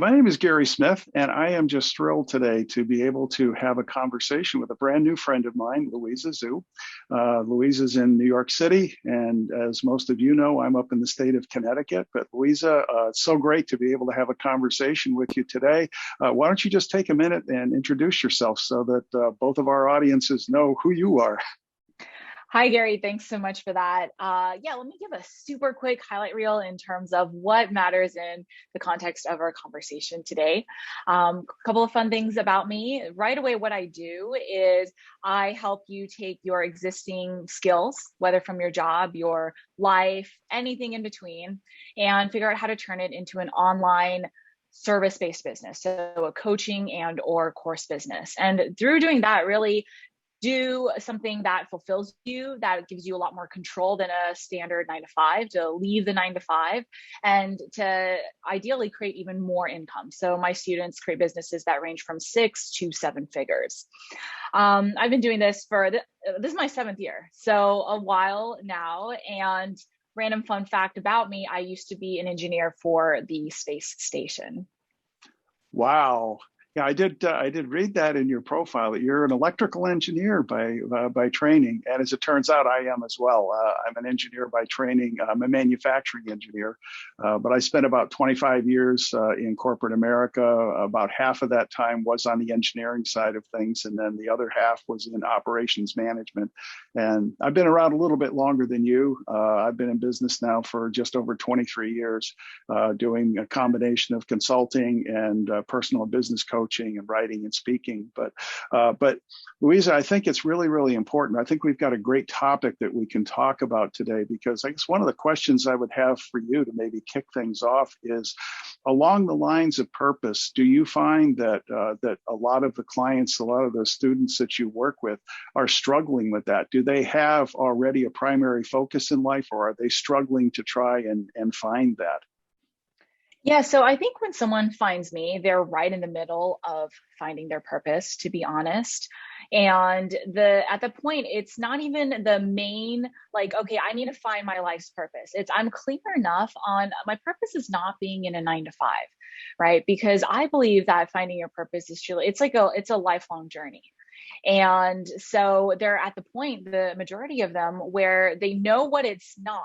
My name is Gary Smith, and I am just thrilled today to be able to have a conversation with a brand new friend of mine, Luisa Zhou. Luisa's in New York City, and as most of you know, I'm up in the state of Connecticut. But Luisa, it's so great to be able to have a conversation with you today. Why don't you just take a minute and introduce yourself so that both of our audiences know who you are? Hi, Gary. Thanks so much for that. Yeah, let me give a super quick highlight reel in terms of what matters in the context of our conversation today. A couple of fun things about me. Right away, what I do is I help you take your existing skills, whether from your job, your life, anything in between, and figure out how to turn it into an online service-based business, so a coaching and or course business. And through doing that, really do something that fulfills you, that gives you a lot more control than a standard 9 to 5, to leave the 9 to 5 and to ideally create even more income. So my students create businesses that range from 6 to 7 figures. I've been doing this this is my 7th year, so a while now. And random fun fact about me, I used to be an engineer for the space station. Wow. Yeah, I did read that in your profile that you're an electrical engineer by training, and as it turns out, I am as well. I'm an engineer by training. I'm a manufacturing engineer, but I spent about 25 years in corporate America. About half of that time was on the engineering side of things, and then the other half was in operations management. And I've been around a little bit longer than you. I've been in business now for just over 23 years, doing a combination of consulting and personal business coaching and writing and speaking. But Luisa, I think it's really, really important. I think we've got a great topic that we can talk about today, because I guess one of the questions I would have for you to maybe kick things off is along the lines of purpose. Do you find that that a lot of the clients, a lot of the students that you work with are struggling with that? Do they have already a primary focus in life, or are they struggling to try and find that? Yeah, so I think when someone finds me, they're right in the middle of finding their purpose, to be honest. And at the point, it's not even the main, like, okay, I need to find my life's purpose. It's I'm clear enough on my purpose is not being in a 9 to 5, right? Because I believe that finding your purpose is truly, it's a lifelong journey. And so they're at the point, the majority of them, where they know what it's not.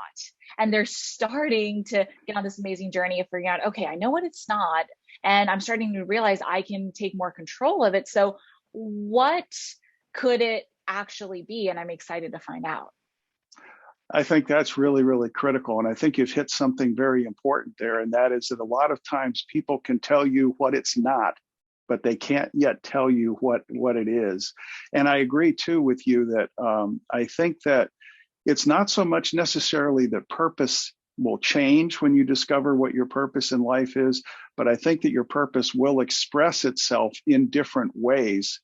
And they're starting to get on this amazing journey of figuring out, okay, I know what it's not. And I'm starting to realize I can take more control of it. So what could it actually be? And I'm excited to find out. I think that's really, really critical. And I think you've hit something very important there. And that is that a lot of times people can tell you what it's not, but they can't yet tell you what it is. And I agree too with you that I think that it's not so much necessarily that purpose will change when you discover what your purpose in life is, but I think that your purpose will express itself in different ways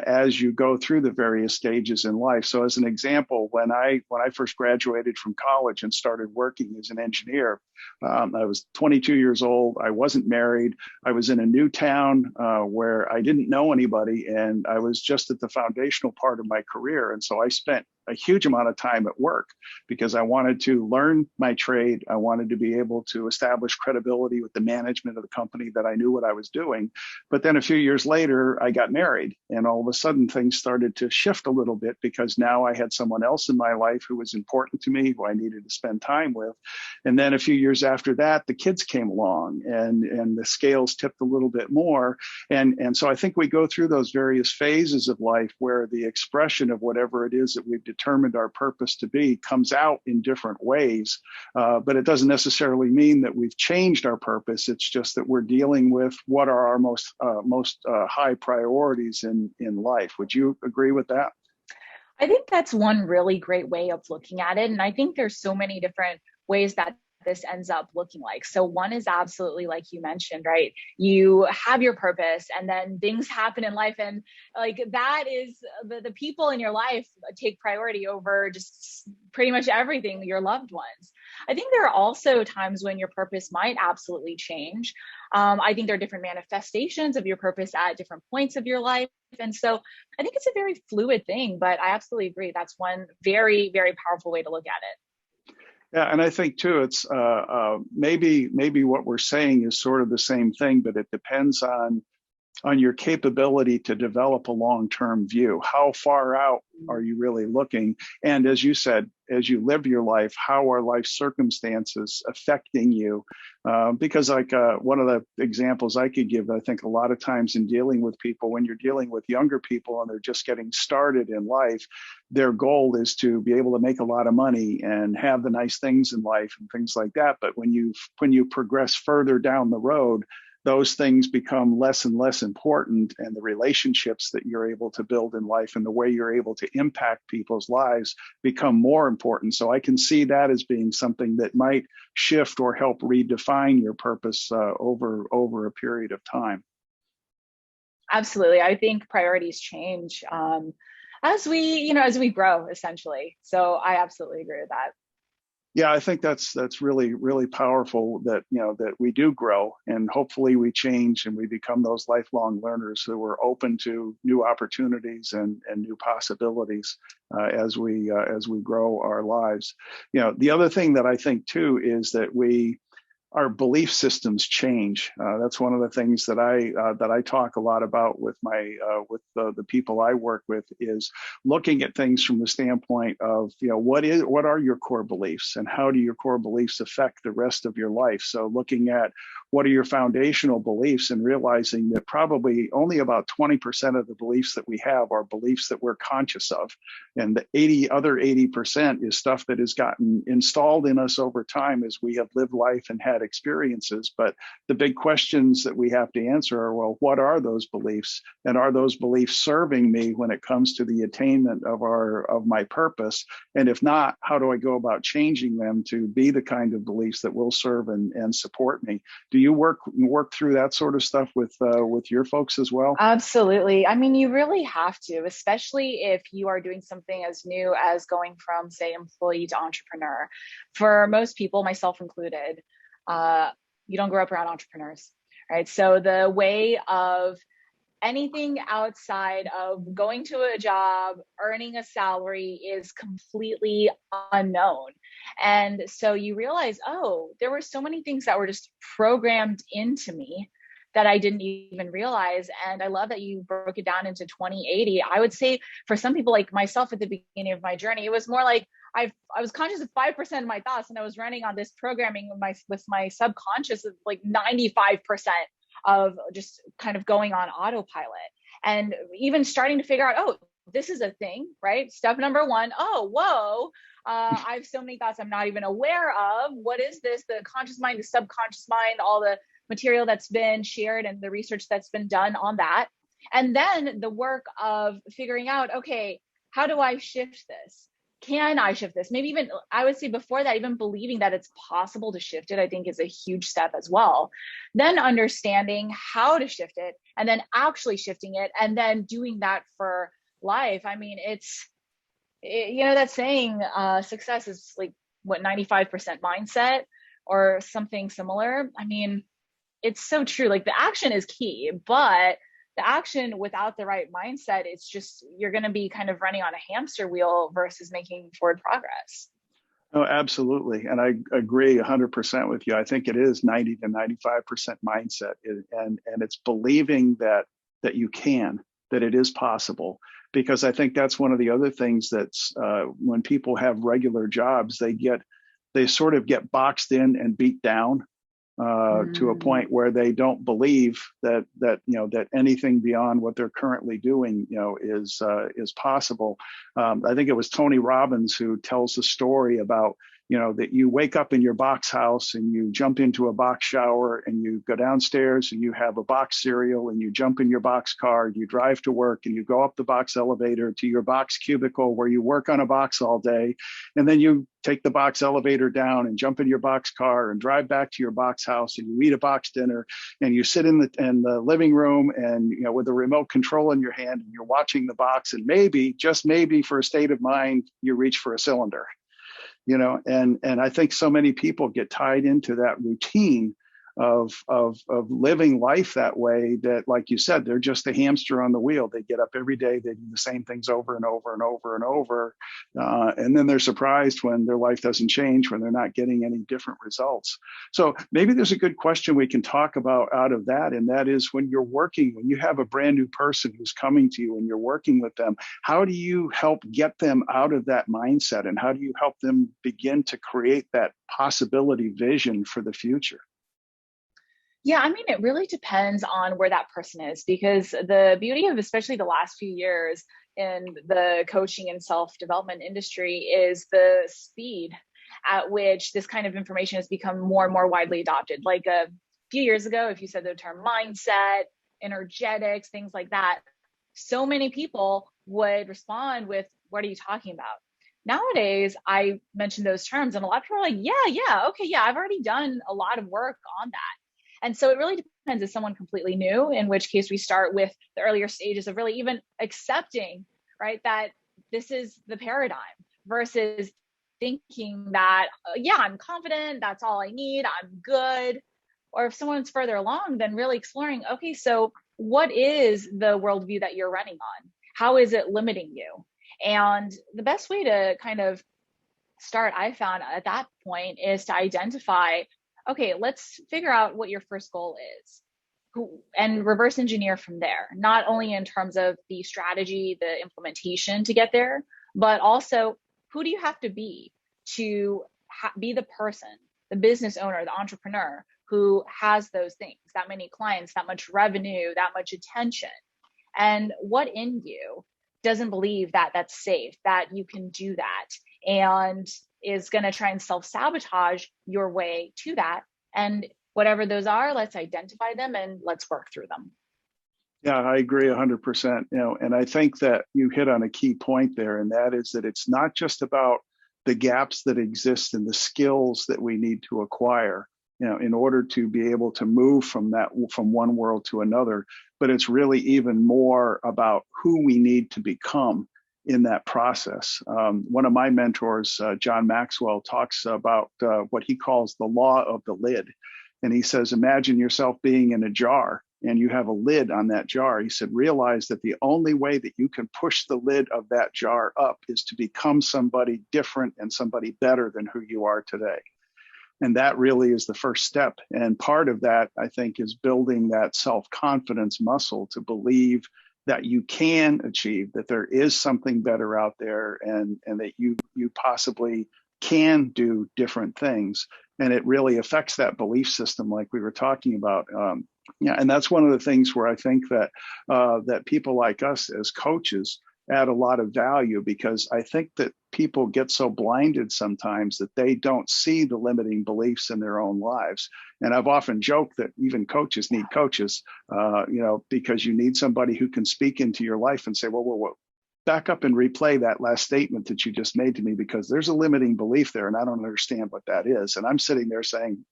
as you go through the various stages in life. So as an example, when I first graduated from college and started working as an engineer, I was 22 years old. I wasn't married. I was in a new town where I didn't know anybody, and I was just at the foundational part of my career. And so I spent a huge amount of time at work because I wanted to learn my trade. I wanted to be able to establish credibility with the management of the company that I knew what I was doing. But then a few years later, I got married, and all of a sudden things started to shift a little bit because now I had someone else in my life who was important to me, who I needed to spend time with. And then a few years after that, the kids came along, and the scales tipped a little bit more. And so I think we go through those various phases of life where the expression of whatever it is that we've determined our purpose to be comes out in different ways. But it doesn't necessarily mean that we've changed our purpose. It's just that we're dealing with what are our most high priorities in life. Would you agree with that? I think that's one really great way of looking at it. And I think there's so many different ways that this ends up looking like. So one is absolutely like you mentioned, right? You have your purpose and then things happen in life, and like that is the people in your life take priority over just pretty much everything, your loved ones. I think there are also times when your purpose might absolutely change. I think there are different manifestations of your purpose at different points of your life. And so I think it's a very fluid thing, but I absolutely agree. That's one very, very powerful way to look at it. Yeah, and I think too, it's maybe what we're saying is sort of the same thing, but it depends on your capability to develop a long-term view. How far out are you really looking? And as you said, as you live your life, how are life circumstances affecting you? Because like one of the examples I could give, I think a lot of times in dealing with people, when you're dealing with younger people and they're just getting started in life, their goal is to be able to make a lot of money and have the nice things in life and things like that. But when you progress further down the road, those things become less and less important, and the relationships that you're able to build in life and the way you're able to impact people's lives become more important. So I can see that as being something that might shift or help redefine your purpose over a period of time. Absolutely. I think priorities change as we grow, essentially. So I absolutely agree with that. Yeah, I think that's really, really powerful that, that we do grow, and hopefully we change and we become those lifelong learners who are open to new opportunities and new possibilities as we grow our lives. The other thing that I think too is that our belief systems change. That's one of the things that I talk a lot about with the people I work with, is looking at things from the standpoint of, what are your core beliefs and how do your core beliefs affect the rest of your life? So looking at what are your foundational beliefs and realizing that probably only about 20% of the beliefs that we have are beliefs that we're conscious of. And the other 80% is stuff that has gotten installed in us over time as we have lived life and had experiences. But the big questions that we have to answer are, well, what are those beliefs? And are those beliefs serving me when it comes to the attainment of my purpose? And if not, how do I go about changing them to be the kind of beliefs that will serve and support me? Do you work through that sort of stuff with your folks as well? Absolutely. I mean, you really have to, especially if you are doing something as new as going from, say, employee to entrepreneur. For most people, myself included, you don't grow up around entrepreneurs, right? So the way of anything outside of going to a job, earning a salary is completely unknown. And so you realize, oh, there were so many things that were just programmed into me that I didn't even realize. And I love that you broke it down into 20/80. I would say for some people like myself at the beginning of my journey, it was more like I was conscious of 5% of my thoughts, and I was running on this programming with my subconscious of like 95% of just kind of going on autopilot, and even starting to figure out, oh, this is a thing, right? Step number one, oh, whoa, I have so many thoughts I'm not even aware of. What is this? The conscious mind, the subconscious mind, all the material that's been shared and the research that's been done on that. And then the work of figuring out, okay, how do I shift this? Can I shift this? Maybe even, I would say before that, even believing that it's possible to shift it, I think is a huge step as well. Then understanding how to shift it, and then actually shifting it, and then doing that for life. I mean, that saying, success is like what, 95% mindset or something similar. I mean, it's so true. Like the action is key, but the action without the right mindset, it's just, you're going to be kind of running on a hamster wheel versus making forward progress. Oh, absolutely. And I agree 100% with you. I think it is 90 to 95% mindset. And it's believing that you can, that it is possible. Because I think that's one of the other things that's when people have regular jobs, they sort of get boxed in and beat down to a point where they don't believe that anything beyond what they're currently doing is possible. I think it was Tony Robbins who tells the story about that you wake up in your box house and you jump into a box shower and you go downstairs and you have a box cereal and you jump in your box car and you drive to work and you go up the box elevator to your box cubicle where you work on a box all day, and then you take the box elevator down and jump in your box car and drive back to your box house and you eat a box dinner and you sit in the living room and with a remote control in your hand and you're watching the box, and maybe, just maybe, for a state of mind, you reach for a cylinder. And I think so many people get tied into that routine of living life that way, that, like you said, they're just a hamster on the wheel. They get up every day, they do the same things over and over and over and over. And then they're surprised when their life doesn't change, when they're not getting any different results. So maybe there's a good question we can talk about out of that. And that is, when you have a brand new person who's coming to you and you're working with them, how do you help get them out of that mindset? And how do you help them begin to create that possibility vision for the future? Yeah, I mean, it really depends on where that person is, because the beauty of especially the last few years in the coaching and self-development industry is the speed at which this kind of information has become more and more widely adopted. Like a few years ago, if you said the term mindset, energetics, things like that, so many people would respond with, "What are you talking about?" Nowadays, I mention those terms and a lot of people are like, yeah, okay, yeah, I've already done a lot of work on that. And so it really depends. If someone completely new, in which case we start with the earlier stages of really even accepting, right, that this is the paradigm, versus thinking that, yeah, I'm confident, that's all I need, I'm good. Or if someone's further along, then really exploring, okay, so what is the worldview that you're running on? How is it limiting you? And the best way to kind of start, I found at that point, is to identify, okay, let's figure out what your first goal is, and reverse engineer from there, not only in terms of the strategy, the implementation to get there, but also who do you have to be to be the person, the business owner, the entrepreneur who has those things, that many clients, that much revenue, that much attention. And what in you doesn't believe that that's safe, that you can do that, and is going to try and self-sabotage your way to that. And whatever those are, let's identify them and let's work through them. Yeah, I agree 100%. And I think that you hit on a key point there, and that is that it's not just about the gaps that exist in the skills that we need to acquire, in order to be able to move from one world to another, but it's really even more about who we need to become in that process. One of my mentors, John Maxwell, talks about what he calls the law of the lid. And he says, imagine yourself being in a jar and you have a lid on that jar. He said, realize that the only way that you can push the lid of that jar up is to become somebody different and somebody better than who you are today. And that really is the first step. And part of that, I think, is building that self-confidence muscle to believe that you can achieve, that there is something better out there, and that you possibly can do different things. And it really affects that belief system, like we were talking about. And that's one of the things where I think that that people like us as coaches add a lot of value, because I think that people get so blinded sometimes that they don't see the limiting beliefs in their own lives. And I've often joked that even coaches need coaches, because you need somebody who can speak into your life and say, well, back up and replay that last statement that you just made to me, because there's a limiting belief there and I don't understand what that is. And I'm sitting there saying,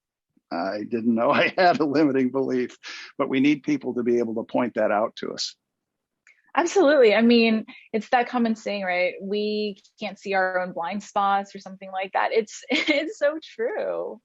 I didn't know I had a limiting belief. But we need people to be able to point that out to us. Absolutely. I mean, it's that common saying, right? We can't see our own blind spots or something like that. It's so true.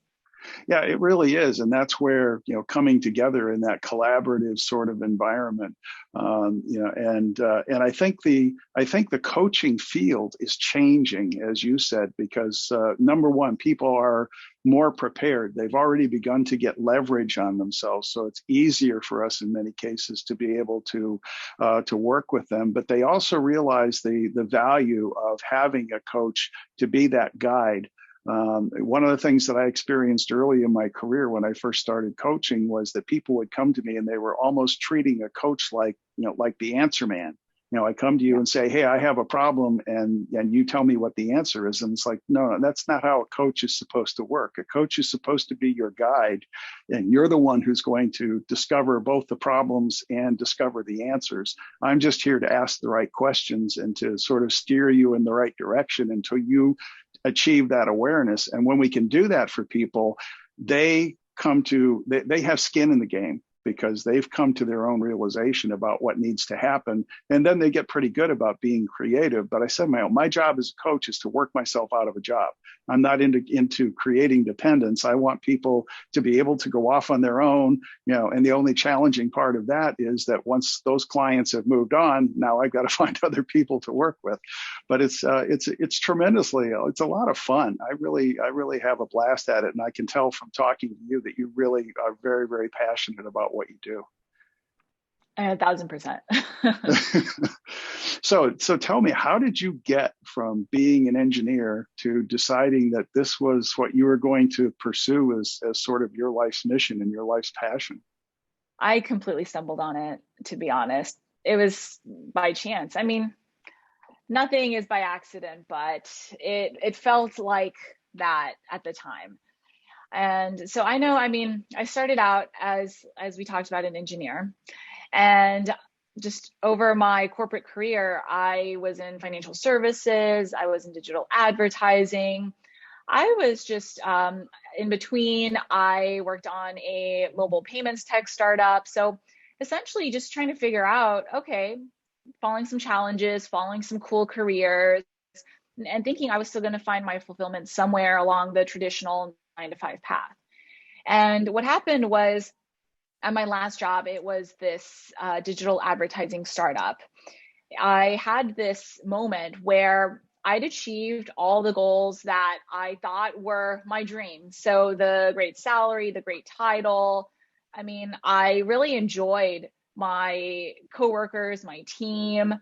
Yeah, it really is, and that's where coming together in that collaborative sort of environment, and I think the coaching field is changing, as you said, because number one, people are more prepared. They've already begun to get leverage on themselves, so it's easier for us in many cases to be able to work with them. But they also realize the value of having a coach to be that guide. One of the things that I experienced early in my career when I first started coaching was that people would come to me and they were almost treating a coach like the answer man. I come to you and say, hey, I have a problem, and you tell me what the answer is. And it's like, no, that's not how a coach is supposed to work. A coach is supposed to be your guide, and you're the one who's going to discover both the problems and discover the answers. I'm just here to ask the right questions and to sort of steer you in the right direction until you achieve that awareness. And when we can do that for people, they have skin in the game. because they've come to their own realization about what needs to happen. And then they get pretty good about being creative. But I said, my job as a coach is to work myself out of a job. I'm not into creating dependence. I want people to be able to go off on their own, and the only challenging part of that is that once those clients have moved on, now I've got to find other people to work with. But it's tremendously, it's a lot of fun. I really have a blast at it. And I can tell from talking to you that you really are very, very passionate about what you do. 1,000%. So tell me, how did you get from being an engineer to deciding that this was what you were going to pursue as sort of your life's mission and your life's passion? I completely stumbled on it, to be honest. It was by chance. I mean, nothing is by accident, but it felt like that at the time. And so I know, I mean, I started out as we talked about, an engineer. And just over my corporate career, I was in financial services, I was in digital advertising. I was just in between. I worked on a mobile payments tech startup. So essentially just trying to figure out, okay, following some challenges, following some cool careers, and thinking I was still going to find my fulfillment somewhere along the traditional 9-to-5 path. And what happened was, at my last job, it was this digital advertising startup. I had this moment where I'd achieved all the goals that I thought were my dream. So the great salary, the great title. I mean, I really enjoyed my coworkers, my team.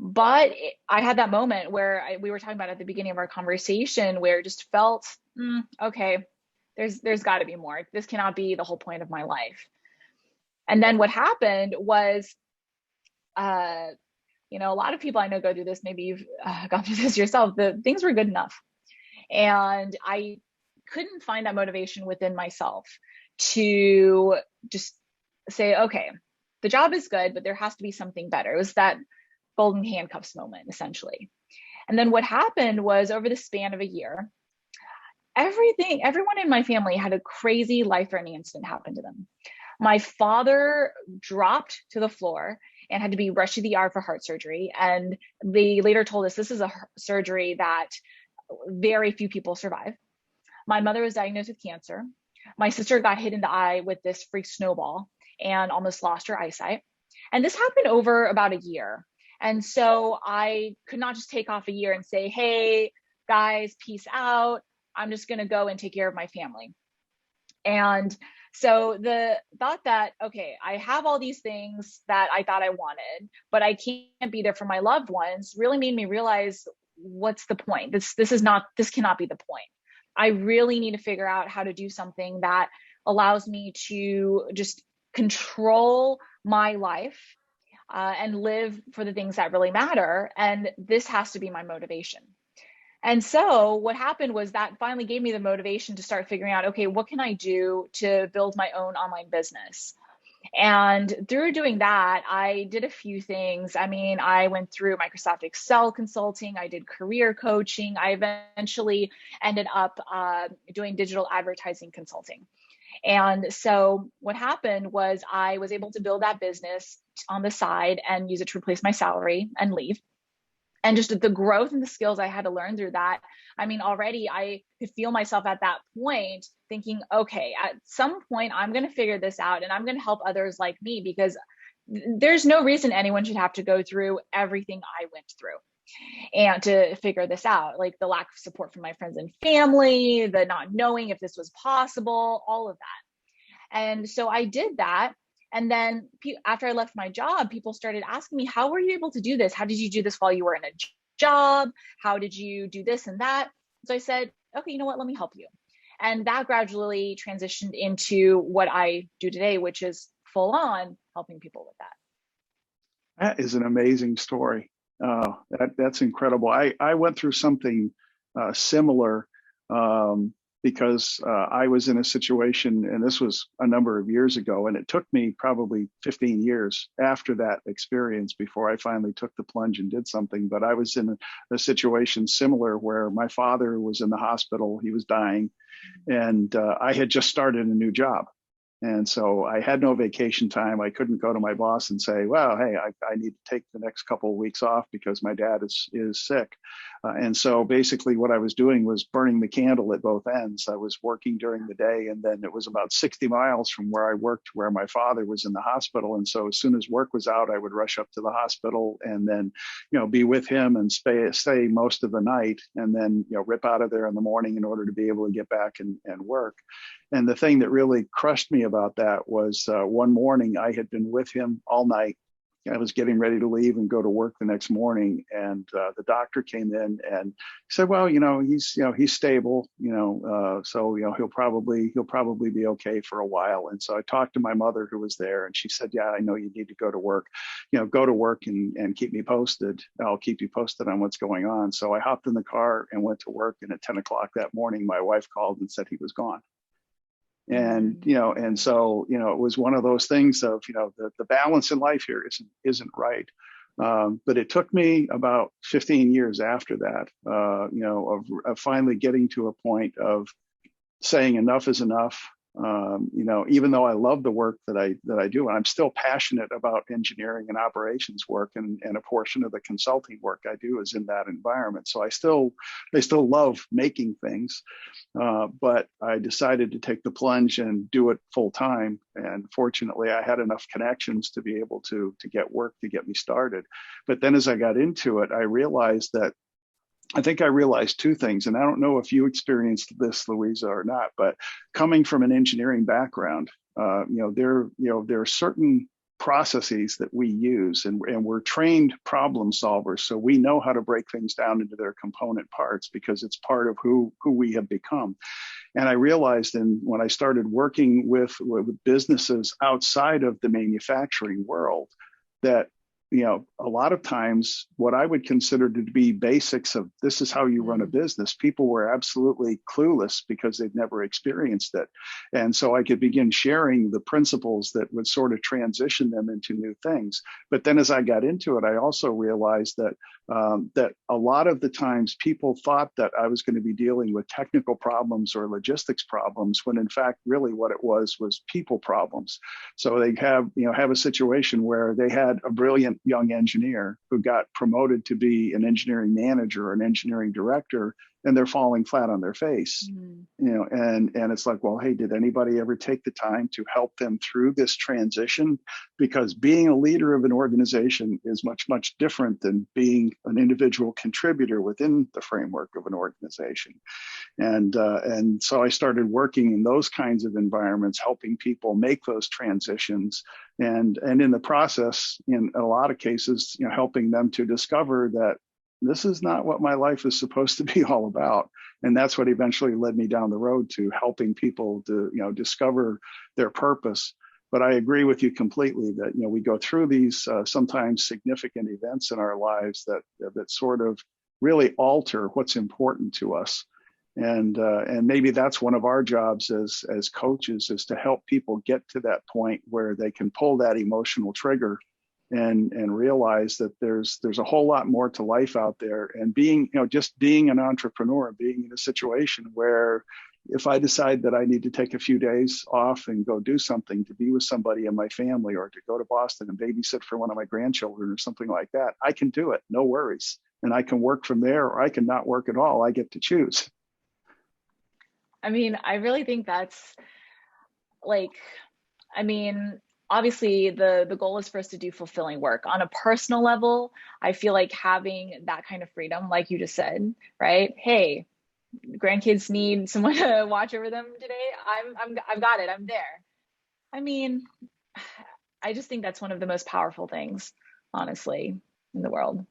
But I had that moment where we were talking about at the beginning of our conversation, where it just felt, okay, there's got to be more. This cannot be the whole point of my life. And then what happened was, a lot of people I know go through this. Maybe you've gone through this yourself. The things were good enough. And I couldn't find that motivation within myself to just say, okay, the job is good, but there has to be something better. It was that golden handcuffs moment, essentially. And then what happened was, over the span of a year, everyone in my family had a crazy life-threatening incident happen to them. My father dropped to the floor and had to be rushed to the ER for heart surgery. And they later told us this is a surgery that very few people survive. My mother was diagnosed with cancer. My sister got hit in the eye with this freak snowball and almost lost her eyesight. And this happened over about a year. And so I could not just take off a year and say, hey, guys, peace out. I'm just going to go and take care of my family. And so the thought that, okay, I have all these things that I thought I wanted, but I can't be there for my loved ones, really made me realize, what's the point? This cannot be the point. I really need to figure out how to do something that allows me to just control my life and live for the things that really matter. And this has to be my motivation. And so what happened was that finally gave me the motivation to start figuring out, okay, what can I do to build my own online business? And through doing that, I did a few things. I mean, I went through Microsoft Excel consulting, I did career coaching, I eventually ended up doing digital advertising consulting. And so what happened was, I was able to build that business on the side and use it to replace my salary and leave. And just the growth and the skills I had to learn through that. I mean, already I could feel myself at that point thinking, okay, at some point I'm going to figure this out and I'm going to help others like me, because there's no reason anyone should have to go through everything I went through and to figure this out. Like the lack of support from my friends and family, the not knowing if this was possible, all of that. And so I did that. And then after I left my job, people started asking me, how were you able to do this? How did you do this while you were in a job? How did you do this and that? So I said, okay, you know what? Let me help you. And that gradually transitioned into what I do today, which is full on helping people with that. That is an amazing story. That's incredible. I went through something similar because I was in a situation, and this was a number of years ago, and it took me probably 15 years after that experience before I finally took the plunge and did something. But I was in a situation similar where my father was in the hospital, he was dying, and I had just started a new job. And so I had no vacation time. I couldn't go to my boss and say, well, hey, I need to take the next couple of weeks off because my dad is sick. And so basically what I was doing was burning the candle at both ends. I was working during the day, and then it was about 60 miles from where I worked to where my father was in the hospital. And so as soon as work was out, I would rush up to the hospital and then, be with him and stay most of the night, and then, rip out of there in the morning in order to be able to get back and work. And the thing that really crushed me about that was one morning I had been with him all night. I was getting ready to leave and go to work the next morning, and the doctor came in and said, "Well, he's stable, so he'll probably be okay for a while." And so I talked to my mother, who was there, and she said, "Yeah, I know you need to go to work, go to work and keep me posted. I'll keep you posted on what's going on." So I hopped in the car and went to work, and at 10 o'clock that morning, my wife called and said he was gone. And and so it was one of those things of the balance in life here isn't right. But it took me about 15 years after that, of finally getting to a point of saying enough is enough. Even though I love the work that I do, and I'm still passionate about engineering and operations work, and a portion of the consulting work I do is in that environment. So I still love making things, but I decided to take the plunge and do it full time. And fortunately, I had enough connections to be able to get work to get me started. But then as I got into it, I realized two things, and I don't know if you experienced this, Luisa, or not, but coming from an engineering background, there are certain processes that we use, and we're trained problem solvers, so we know how to break things down into their component parts because it's part of who we have become. And I realized, when I started working with businesses outside of the manufacturing world, that a lot of times what I would consider to be basics of this is how you run a business, people were absolutely clueless because they'd never experienced it. And so I could begin sharing the principles that would sort of transition them into new things. But then as I got into it, I also realized that that a lot of the times people thought that I was going to be dealing with technical problems or logistics problems, when in fact, really what it was people problems. So they have a situation where they had a brilliant young engineer who got promoted to be an engineering manager or an engineering director, and they're falling flat on their face. And it's like, well, hey, did anybody ever take the time to help them through this transition? Because being a leader of an organization is much, much different than being an individual contributor within the framework of an organization. And so I started working in those kinds of environments, helping people make those transitions, and in the process, in a lot of cases, helping them to discover that this is not what my life is supposed to be all about. And that's what eventually led me down the road to helping people to discover their purpose. But I agree with you completely that we go through these sometimes significant events in our lives that sort of really alter what's important to us. And maybe that's one of our jobs as coaches, is to help people get to that point where they can pull that emotional trigger and realize that there's a whole lot more to life out there. And being an entrepreneur, being in a situation where if I decide that I need to take a few days off and go do something to be with somebody in my family, or to go to Boston and babysit for one of my grandchildren or something like that, I can do it, no worries. And I can work from there, or I can not work at all. I get to choose. I mean, I really think that's obviously the goal is for us to do fulfilling work. On a personal level, I feel like having that kind of freedom, like you just said, right? Hey, grandkids need someone to watch over them today. I've got it. I'm there. I mean, I just think that's one of the most powerful things, honestly, in the world.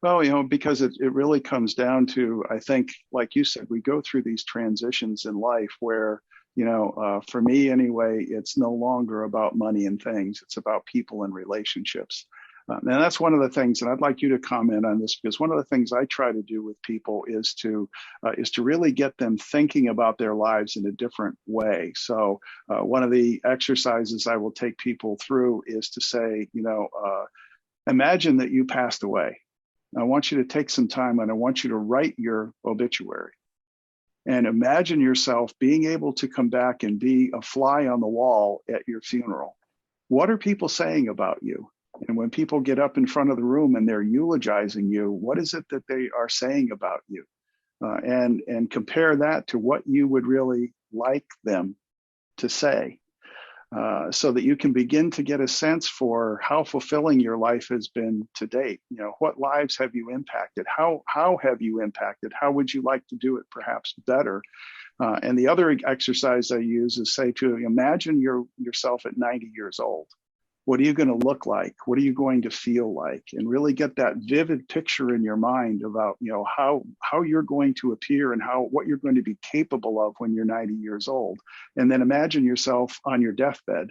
Well, because it really comes down to, I think, like you said, we go through these transitions in life where, for me anyway, it's no longer about money and things. It's about people and relationships. And that's one of the things, and I'd like you to comment on this, because one of the things I try to do with people is to really get them thinking about their lives in a different way. So one of the exercises I will take people through is to say, imagine that you passed away. I want you to take some time and I want you to write your obituary. And imagine yourself being able to come back and be a fly on the wall at your funeral. What are people saying about you? And when people get up in front of the room and they're eulogizing you, what is it that they are saying about you? And compare that to what you would really like them to say, so that you can begin to get a sense for how fulfilling your life has been to date. You know, what lives have you impacted? How have you impacted? How would you like to do it perhaps better? And the other exercise I use is say to imagine yourself at 90 years old. What are you going to look like? What are you going to feel like? And really get that vivid picture in your mind about, you know, how you're going to appear and what you're going to be capable of when you're 90 years old. And then imagine yourself on your deathbed,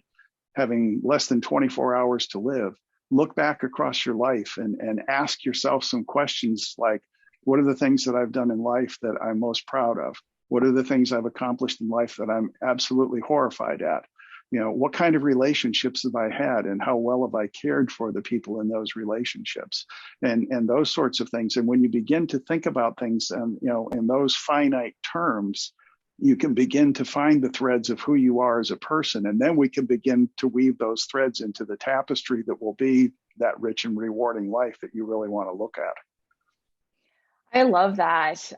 having less than 24 hours to live. Look back across your life and ask yourself some questions like, what are the things that I've done in life that I'm most proud of? What are the things I've accomplished in life that I'm absolutely horrified at? You know, what kind of relationships have I had and how well have I cared for the people in those relationships, and those sorts of things. And when you begin to think about things and, you know, in those finite terms, you can begin to find the threads of who you are as a person. And then we can begin to weave those threads into the tapestry that will be that rich and rewarding life that you really want to look at. I love that.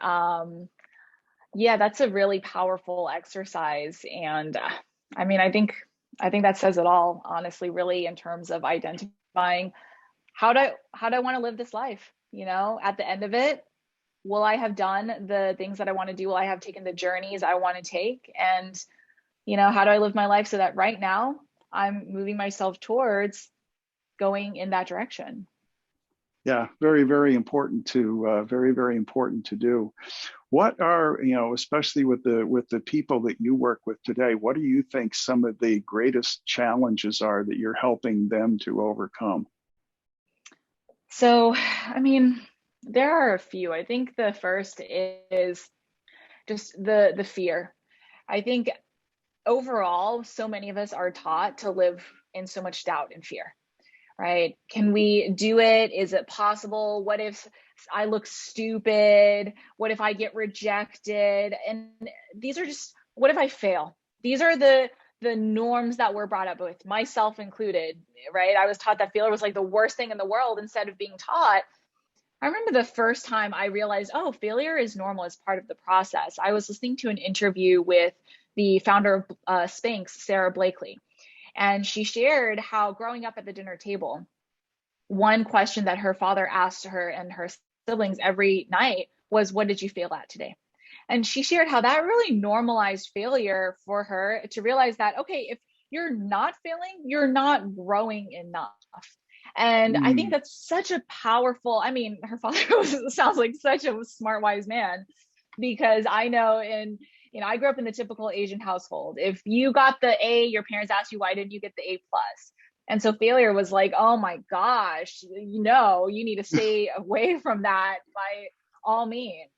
Yeah, that's a really powerful exercise. And I mean, I think that says it all, honestly, really, in terms of identifying how do I want to live this life? You know, at the end of it, will I have done the things that I want to do? Will I have taken the journeys I want to take? And, you know, how do I live my life so that right now I'm moving myself towards going in that direction? Yeah, very, very important to very, very important to do. What are, you know, especially with the people that you work with today, what do you think some of the greatest challenges are that you're helping them to overcome? So, I mean, there are a few. I think the first is just the fear. I think overall, so many of us are taught to live in so much doubt and fear, right? Can we do it? Is it possible? What if I look stupid? What if I get rejected? And these are just, what if I fail? These are the norms that were brought up with, myself included, right? I was taught that failure was like the worst thing in the world instead of being taught. I remember the first time I realized, oh, failure is normal as part of the process. I was listening to an interview with the founder of Spanx, Sarah Blakely, and she shared how growing up at the dinner table, one question that her father asked her and her siblings every night was, what did you fail at today? And she shared how that really normalized failure for her to realize that, okay, if you're not failing, you're not growing enough. And I think Mm, that's such a powerful, I mean, her father sounds like such a smart, wise man, because I know I grew up in the typical Asian household. If you got the A, your parents asked you, why didn't you get the A plus? And so failure was like, oh my gosh, you need to stay away from that by all means.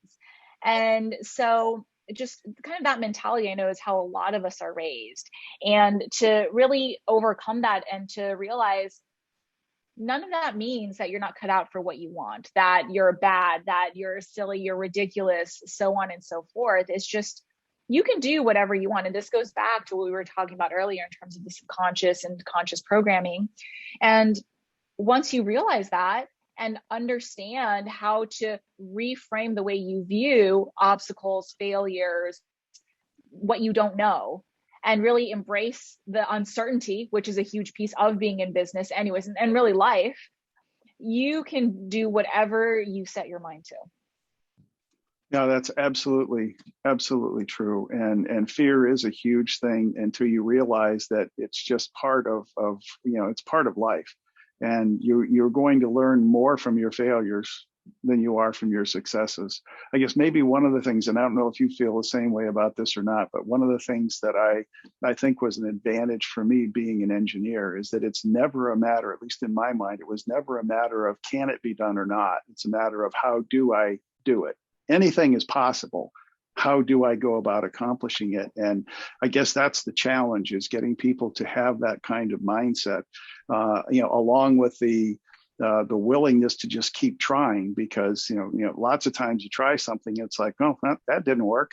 And so just kind of that mentality, I know, is how a lot of us are raised. And to really overcome that and to realize none of that means that you're not cut out for what you want, that you're bad, that you're silly, you're ridiculous, so on and so forth. It's just, you can do whatever you want. And this goes back to what we were talking about earlier in terms of the subconscious and conscious programming. And once you realize that and understand how to reframe the way you view obstacles, failures, what you don't know, and really embrace the uncertainty, which is a huge piece of being in business anyways, and really life, you can do whatever you set your mind to. yeah, that's absolutely, absolutely true. And fear is a huge thing until you realize that it's just part of it's part of life. And you're going to learn more from your failures than you are from your successes. I guess maybe one of the things, and I don't know if you feel the same way about this or not, but one of the things that I think was an advantage for me being an engineer is that it's never a matter, at least in my mind, it was never a matter of can it be done or not. It's a matter of how do I do it? Anything is possible. How do I go about accomplishing it? And I guess that's the challenge, is getting people to have that kind of mindset, along with the willingness to just keep trying, because lots of times you try something, it's like, oh, that didn't work.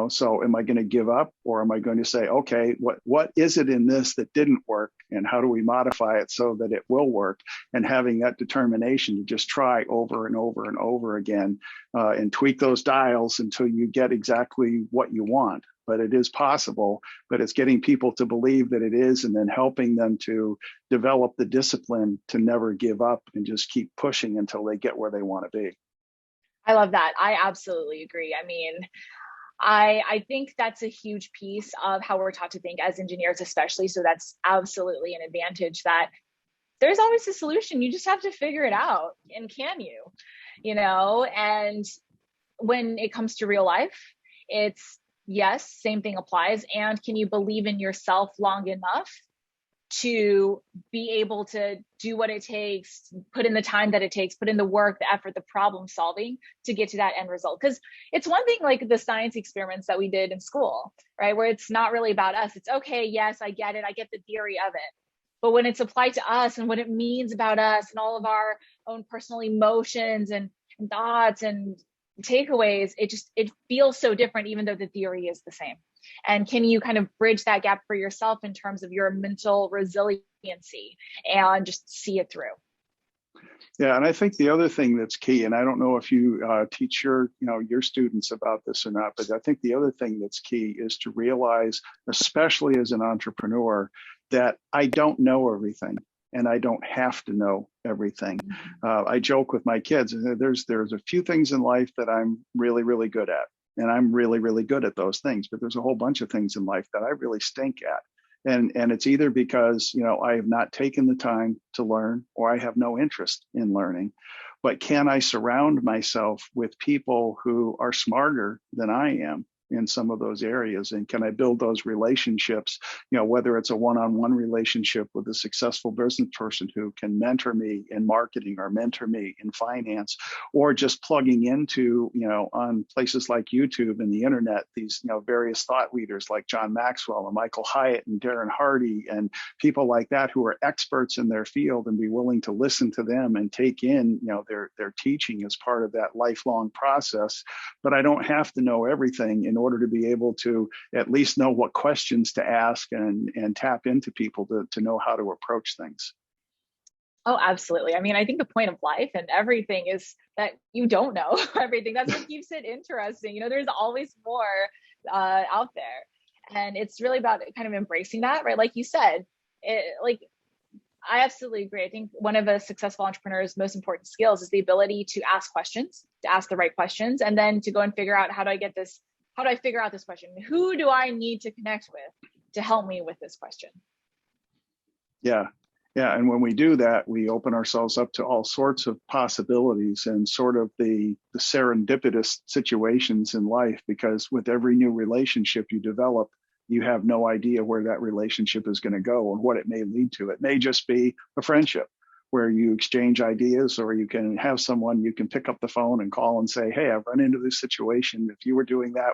So am I going to give up, or am I going to say, okay, what is it in this that didn't work, and how do we modify it so that it will work? And having that determination to just try over and over and over again, and tweak those dials until you get exactly what you want. But it is possible, but it's getting people to believe that it is, and then helping them to develop the discipline to never give up and just keep pushing until they get where they want to be. I love that. I absolutely agree. I mean, I think that's a huge piece of how we're taught to think as engineers, especially. So that's absolutely an advantage, that there's always a solution. You just have to figure it out. And can you? And when it comes to real life, it's yes, same thing applies. And can you believe in yourself long enough to be able to do what it takes, put in the time that it takes, put in the work, the effort, the problem solving to get to that end result? Because it's one thing like the science experiments that we did in school, right? Where it's not really about us. It's okay, yes, I get it. I get the theory of it. But when it's applied to us and what it means about us and all of our own personal emotions and thoughts and takeaways, it feels so different, even though the theory is the same. And can you kind of bridge that gap for yourself in terms of your mental resiliency and just see it through? Yeah, and I think the other thing that's key, and I don't know if you teach your students about this or not, but I think the other thing that's key is to realize, especially as an entrepreneur, that I don't know everything, and I don't have to know everything. I joke with my kids, there's a few things in life that I'm really, really good at, and I'm really, really good at those things, but there's a whole bunch of things in life that I really stink at. And it's either because, I have not taken the time to learn, or I have no interest in learning. But can I surround myself with people who are smarter than I am in some of those areas? And can I build those relationships, whether it's a one-on-one relationship with a successful business person who can mentor me in marketing or mentor me in finance, or just plugging into, on places like YouTube and the internet, these, various thought leaders like John Maxwell and Michael Hyatt and Darren Hardy and people like that who are experts in their field, and be willing to listen to them and take in, their teaching as part of that lifelong process. But I don't have to know everything in order to be able to at least know what questions to ask and tap into people to know how to approach things. Oh, absolutely. I mean, I think the point of life and everything is that you don't know everything. That's what keeps it interesting. There's always more out there. And it's really about kind of embracing that, right? Like you said, I absolutely agree. I think one of a successful entrepreneur's most important skills is the ability to ask questions, to ask the right questions, and then to go and figure out, how do I figure out this question? Who do I need to connect with to help me with this question? Yeah. Yeah. And when we do that, we open ourselves up to all sorts of possibilities and sort of the serendipitous situations in life, because with every new relationship you develop, you have no idea where that relationship is going to go and what it may lead to. It may just be a friendship where you exchange ideas, or you can have someone you can pick up the phone and call and say, hey, I've run into this situation. If you were doing that,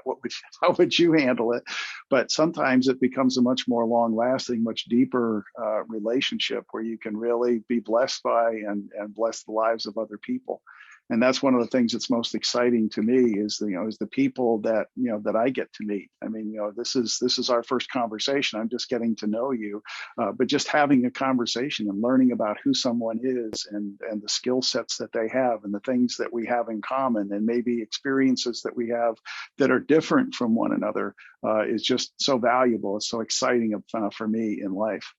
how would you handle it? But sometimes it becomes a much more long lasting, much deeper relationship where you can really be blessed by and bless the lives of other people. And that's one of the things that's most exciting to me is the people that, that I get to meet. I mean, this is our first conversation. I'm just getting to know you, but just having a conversation and learning about who someone is and the skill sets that they have and the things that we have in common, and maybe experiences that we have that are different from one another is just so valuable. It's so exciting for me in life.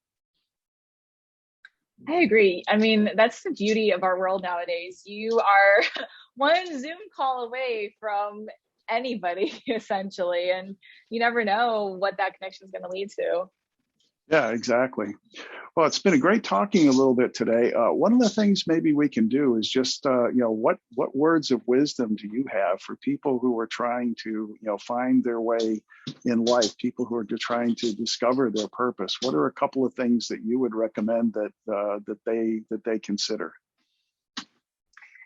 I agree. I mean, that's the beauty of our world nowadays. You are one Zoom call away from anybody, essentially, and you never know what that connection is going to lead to. Yeah, exactly. Well, it's been a great talking a little bit today. One of the things maybe we can do is just, what words of wisdom do you have for people who are trying to, find their way in life, people who are just trying to discover their purpose? What are a couple of things that you would recommend that they consider?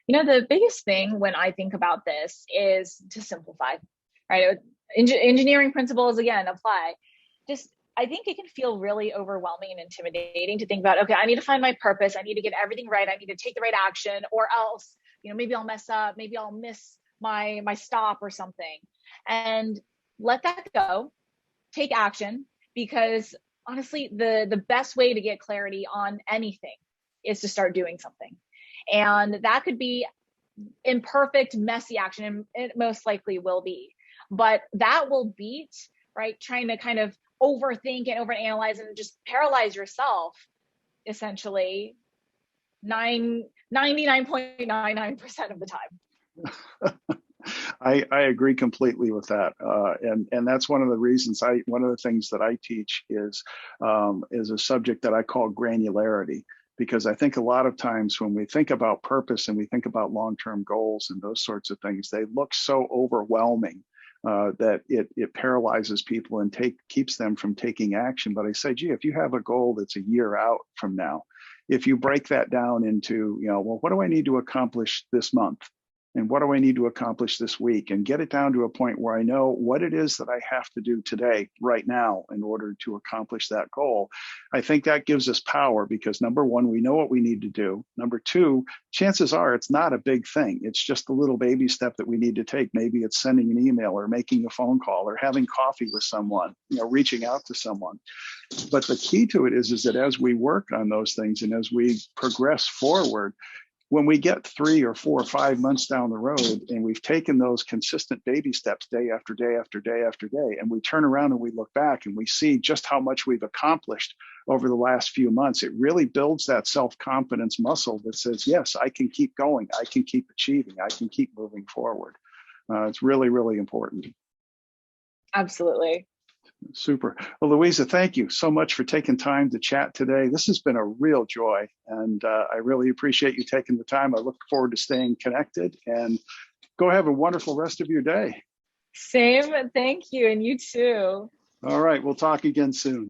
The biggest thing when I think about this is to simplify, right? Engineering principles, again, apply. I think it can feel really overwhelming and intimidating to think about, okay, I need to find my purpose. I need to get everything right. I need to take the right action, or else, maybe I'll mess up. Maybe I'll miss my stop or something. And let that go, take action, because honestly, the best way to get clarity on anything is to start doing something. And that could be imperfect, messy action, and it most likely will be. But that will beat, right, trying to kind of overthink and overanalyze and just paralyze yourself, essentially, 99.99% of the time. I agree completely with that, and that's one of the reasons one of the things that I teach is a subject that I call granularity, because I think a lot of times when we think about purpose and we think about long-term goals and those sorts of things, they look so overwhelming that it paralyzes people and keeps them from taking action. But I say, gee, if you have a goal that's a year out from now, if you break that down into, well, what do I need to accomplish this month? And what do I need to accomplish this week? And get it down to a point where I know what it is that I have to do today, right now, in order to accomplish that goal. I think that gives us power because, number one, we know what we need to do. Number two, chances are it's not a big thing. It's just a little baby step that we need to take. Maybe it's sending an email or making a phone call or having coffee with someone, reaching out to someone. But the key to it is that as we work on those things and as we progress forward, when we get 3 or 4 or 5 months down the road and we've taken those consistent baby steps day after day after day after day, and we turn around and we look back and we see just how much we've accomplished over the last few months, it really builds that self-confidence muscle that says, yes, I can keep going, I can keep achieving, I can keep moving forward. It's really, really important. Absolutely. Super. Well, Luisa, thank you so much for taking time to chat today. This has been a real joy, and I really appreciate you taking the time. I look forward to staying connected, and go have a wonderful rest of your day. Same. Thank you. And you too. All right. We'll talk again soon.